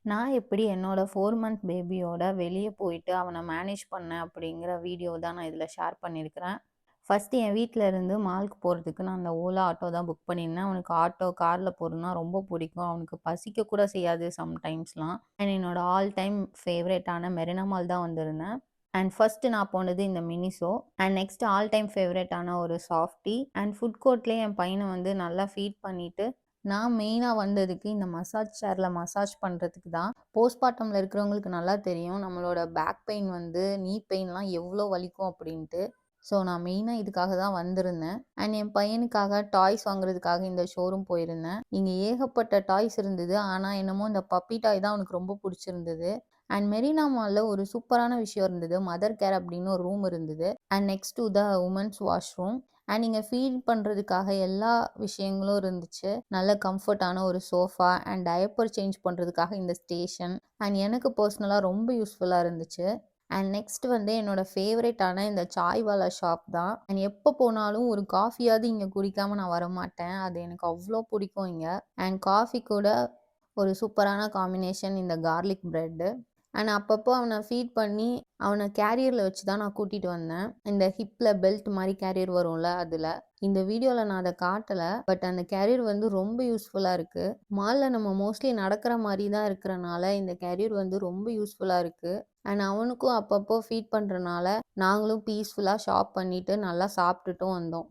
நான் எப்படி என்னோட 4 மந்த் பேபியோட வெளிய போயிட்டு அவன மேனேஜ் பண்ணேன் அப்படிங்கிற வீடியோ தான் நான் இதில ஷேர் பண்ணியிருக்கிறேன். ஃபர்ஸ்ட்டு என் வீட்ல இருந்து மால்க்கு போறதுக்கு நான் அந்த ஓலா ஆட்டோ தான் புக் பண்ணியிருந்தேன். அவனுக்கு ஆட்டோ, கார்ல போறதுனா ரொம்ப பிடிக்கும். அவனுக்கு பசிக்க கூட செய்யாது சம்டைம்ஸ்லாம். அண்ட் என்னோட ஆல் டைம் ஃபேவரைட்டான மெரினா மால் தான் வந்திருந்தேன். அண்ட் ஃபர்ஸ்ட்டு நான் போனது இந்த Miniso. And next all time ஃபேவரைட்டான ஒரு சாஃப்டி. அண்ட் ஃபுட் கோர்ட்லயே என் பையன வந்து நல்லா ஃபீட் பண்ணிட்டு நான் மெயினா வந்ததுக்கு இந்த மசாஜ் சேர்ல மசாஜ் பண்றதுக்கு தான். போஸ்ட்பார்ட்டம்ல இருக்கிறவங்களுக்கு நல்லா தெரியும். நம்மளோட பேக் பெயின் வந்து நீ பெயின்லாம் எவ்ளோ வலிக்கும் அப்படின்ட்டு. ஸோ நான் மெயினா இதுக்காக தான் வந்திருந்தேன். அண்ட் என் பையனுக்காக டாய்ஸ் வாங்குறதுக்காக இந்த ஷோரூம் போயிருந்தேன். இங்க ஏகப்பட்ட டாய்ஸ் இருந்தது. ஆனா என்னமோ இந்த பப்பி டாய் தான் அவனுக்கு ரொம்ப புடிச்சிருந்தது. அண்ட் மெரினா மால்ல ஒரு சூப்பரான விஷயம் இருந்தது. மதர் கேர் அப்படின்னு ஒரு ரூம் இருந்தது. And next to the women's washroom. And இங்கே ஃபீட் பண்ணுறதுக்காக எல்லா விஷயங்களும் இருந்துச்சு. நல்ல கம்ஃபர்ட்டான ஒரு சோஃபா அண்ட் டயப்பர் சேஞ்ச் பண்ணுறதுக்காக இந்த ஸ்டேஷன். அண்ட் எனக்கு பர்சனலாக ரொம்ப யூஸ்ஃபுல்லாக இருந்துச்சு. அண்ட் நெக்ஸ்ட் வந்து என்னோட ஃபேவரட்டான இந்த சாய்வாலா ஷாப் தான். அண்ட் எப்போ போனாலும் ஒரு காஃபியாவது இங்கே குடிக்காமல் நான் வரமாட்டேன். அது எனக்கு அவ்வளோ பிடிக்கும் இங்கே. அண்ட் காஃபி கூட ஒரு சூப்பரான காம்பினேஷன் இந்த கார்லிக் பிரெட்டு. அண்ட் அப்பப்போ அவனை ஃபீட் பண்ணி அவனை கேரியரில் வச்சு தான் நான் கூட்டிகிட்டு வந்தேன். இந்த ஹிப்பில் பெல்ட் மாதிரி கேரியர் வரும்ல அதில். இந்த வீடியோவில் நான் அதை காட்டலை. பட் அந்த கேரியர் வந்து ரொம்ப யூஸ்ஃபுல்லாக இருக்குது. மாலில் நம்ம மோஸ்ட்லி நடக்கிற மாதிரி தான் இருக்கிறனால இந்த கேரியர் வந்து ரொம்ப யூஸ்ஃபுல்லாக இருக்குது. அண்ட் அவனுக்கும் அப்பப்போ ஃபீட் பண்ணுறனால நாங்களும் பீஸ்ஃபுல்லாக ஷாப் பண்ணிவிட்டு நல்லா சாப்பிட்டுட்டும் வந்தோம்.